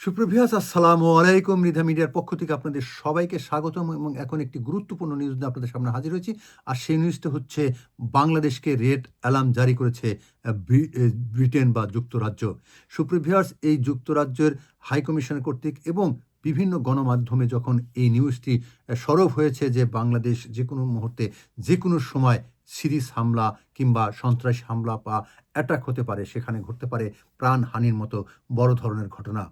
সুপ্রভিয়াস আসসালামু আলাইকুম। মৃধা মিডিয়ার পক্ষ থেকে আপনাদের সবাইকে স্বাগতম এবং এখন একটি গুরুত্বপূর্ণ নিউজ নিয়ে আপনাদের সামনে হাজির হয়েছি। আর সেই নিউজটা হচ্ছে বাংলাদেশকে রেড অ্যালার্ম জারি করেছে ব্রিটেন বা যুক্তরাজ্য। সুপ্রভিয়াস এই যুক্তরাজ্যের হাইকমিশন কর্তৃক এবং বিভিন্ন গণমাধ্যমে যখন এই নিউজটি সরব হয়েছে যে বাংলাদেশ যেকোনো মুহূর্তে যেকোনো সময় সিরিজ হামলা কিংবা সন্ত্রাসী হামলা বা অ্যাটাক হতে পারে, সেখানে ঘটতে পারে প্রাণহানির মতো বড় ধরনের ঘটনা।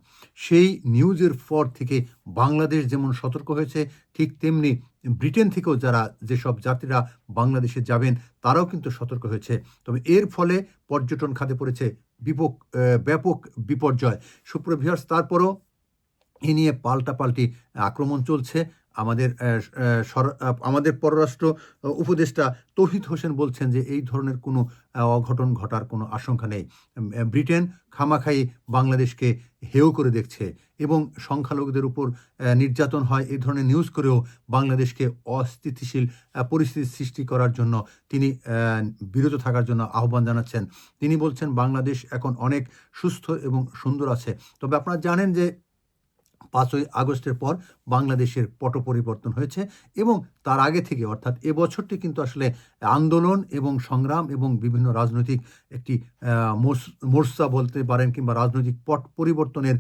সেই নিউজের পর থেকে বাংলাদেশ যেমন সতর্ক হয়েছে, ঠিক তেমনি ব্রিটেন থেকেও যারা যেসব যাত্রীরা বাংলাদেশে যাবেন তারাও কিন্তু সতর্ক হয়েছে। তবে এর ফলে পর্যটন খাতে পড়েছে ব্যাপক বিপর্যয়। সুপ্রভিয়ার্স, তারপরও এ নিয়ে পাল্টাপাল্টি আক্রমণ চলছে। আমাদের পররাষ্ট্র উপদেষ্টা তৌহিদ হোসেন বলছেন যে এই ধরনের কোনো অঘটন ঘটার কোনো আশঙ্কা নেই। ব্রিটেন খামাখাই বাংলাদেশকে হেয় করে দেখছে এবং সংখ্যালঘুদের উপর নির্যাতন হয় এই ধরনের নিউজ করেও বাংলাদেশকে অস্থিতিশীল পরিস্থিতি সৃষ্টি করার জন্য তিনি বিরত থাকার জন্য আহ্বান জানাচ্ছেন। তিনি বলছেন বাংলাদেশ এখন অনেক সুস্থ এবং সুন্দর আছে। তবে আপনারা জানেন যে 5ই আগস্টের পর বাংলাদেশের পট পরিবর্তন হয়েছে এবং তার আগে থেকে অর্থাৎ এবছরটি কিন্তু আসলে আন্দোলন এবং সংগ্রাম এবং বিভিন্ন রাজনৈতিক একটি মোর্চা বলতে পারেন কিংবা রাজনৈতিক পট পরিবর্তনের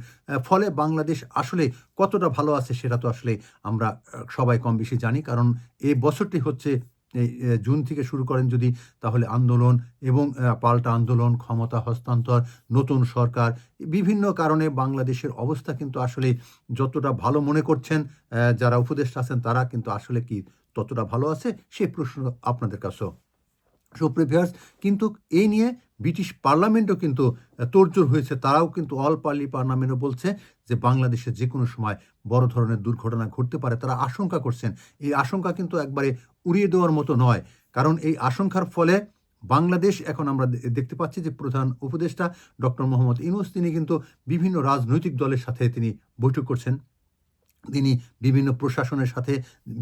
ফলে বাংলাদেশ আসলে কতটা ভালো আছে সেটা তো আসলে আমরা সবাই কম বেশি জানি। কারণ এই বছরটি হচ্ছে এই জুন থেকে শুরু করেন যদি, তাহলে আন্দোলন এবং পাল্টা আন্দোলন, ক্ষমতা হস্তান্তর, নতুন সরকার, বিভিন্ন কারণে বাংলাদেশের অবস্থা কিন্তু আসলে যতটা ভালো মনে করছেন যারা উপদেষ্টা আছেন তারা কিন্তু আসলে কি ততটা ভালো আছে, সেই প্রশ্ন আপনাদের কাছেও। সুপ্রিভিয়ার্স, কিন্তু এই নিয়ে ব্রিটিশ পার্লামেন্টও কিন্তু তোড়জোড় হয়েছে। তারাও কিন্তু অল পার্লামেন্টও বলছে যে বাংলাদেশে যে কোনো সময় বড় ধরনের দুর্ঘটনা ঘটতে পারে। তারা আশঙ্কা করছেন। এই আশঙ্কা কিন্তু একবারে উড়িয়ে দেওয়ার মতো নয়। কারণ এই আশঙ্কার ফলে বাংলাদেশ এখন আমরা দেখতে পাচ্ছি যে প্রধান উপদেষ্টা ডক্টর মোহাম্মদ ইউনূস তিনি কিন্তু বিভিন্ন রাজনৈতিক দলের সাথে তিনি বৈঠক করছেন। তিনি বিভিন্ন প্রশাসনের সাথে,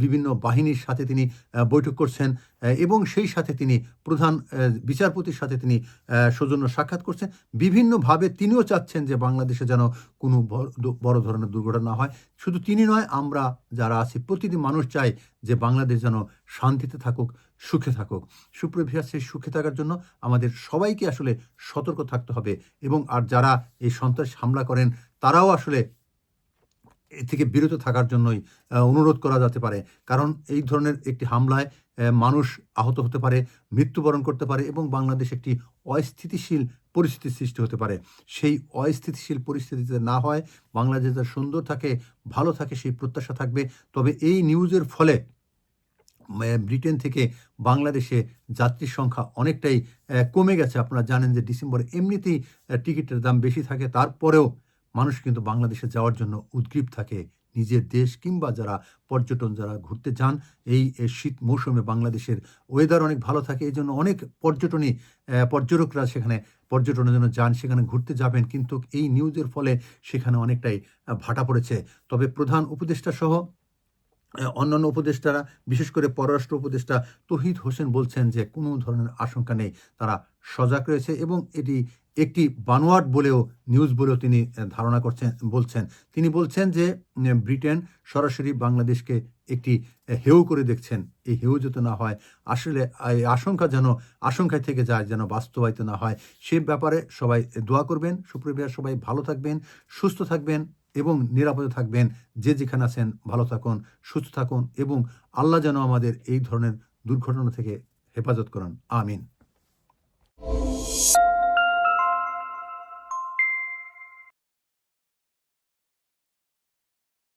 বিভিন্ন বাহিনীর সাথে তিনি বৈঠক করছেন এবং সেই সাথে তিনি প্রধান বিচারপতির সাথে তিনি সৌজন্য সাক্ষাৎ করছেন। বিভিন্নভাবে তিনিও চাচ্ছেন যে বাংলাদেশে যেন কোনো বড় ধরনের দুর্ঘটনা না হয়। শুধু তিনি নয়, আমরা যারা আছি প্রতিটি মানুষ চাই যে বাংলাদেশ যেন শান্তিতে থাকুক, সুখে থাকুক। সুপ্রভিয়া, সেই সুখে থাকার জন্য আমাদের সবাইকে আসলে সতর্ক থাকতে হবে এবং আর যারা এই সন্ত্রাস হামলা করেন তারাও আসলে এ থেকে বিরত থাকার জন্যই অনুরোধ করা যেতে পারে। কারণ এই ধরনের একটি হামলায় মানুষ আহত হতে পারে, মৃত্যুবরণ করতে পারে এবং বাংলাদেশ একটি অস্থিতিশীল পরিস্থিতির সৃষ্টি হতে পারে। সেই অস্থিতিশীল পরিস্থিতিতে না হয়, বাংলাদেশ যাতে সুন্দর থাকে, ভালো থাকে সেই প্রত্যাশা থাকবে। তবে এই নিউজের ফলে ব্রিটেন থেকে বাংলাদেশে যাত্রীর সংখ্যা অনেকটাই কমে গেছে। আপনারা জানেন যে ডিসেম্বরে এমনিতেই টিকিটের দাম বেশি থাকে। তারপরেও মানুষ কিন্তু বাংলাদেশে যাওয়ার জন্য উদগ্রীব থাকে। নিজের দেশ কিংবা যারা পর্যটন যারা ঘুরতে যান, এই শীত মৌসুমে বাংলাদেশের ওয়েদার অনেক ভালো থাকে। এইজন্য অনেক পর্যটকরা সেখানে পর্যটনের জন্য যান, সেখানে ঘুরতে যাবেন। কিন্তু এই নিউজের ফলে সেখানে অনেকটাই ভাটা পড়েছে। তবে প্রধান উপদেষ্টা সহ অন্যান্য উপদেষ্টারা, বিশেষ করে পররাষ্ট্র উপদেষ্টা তৌহিদ হোসেন বলছেন যে কোনো ধরনের আশঙ্কা নেই। তারা সজাগ রয়েছে এবং এটি একটি বানোয়াট বলেও নিউজ বলেও তিনি ধারণা বলছেন। তিনি বলছেন যে ব্রিটেন সরাসরি বাংলাদেশকে একটি হেয় করে দেখছেন। এই হেয় যাতে না হয়, আসলে এই আশঙ্কায় থেকে যায় যেন বাস্তবায়িত না হয়, সে ব্যাপারে সবাই দোয়া করবেন। সুপ্রিয়, সবাই ভালো থাকবেন, সুস্থ থাকবেন এবং নিরাপদে থাকবেন। যে যেখানে আছেন ভালো থাকুন, সুস্থ থাকুন এবং আল্লাহ যেন আমাদের এই ধরনের দুর্ঘটনা থেকে হেফাজত করেন। আমিন।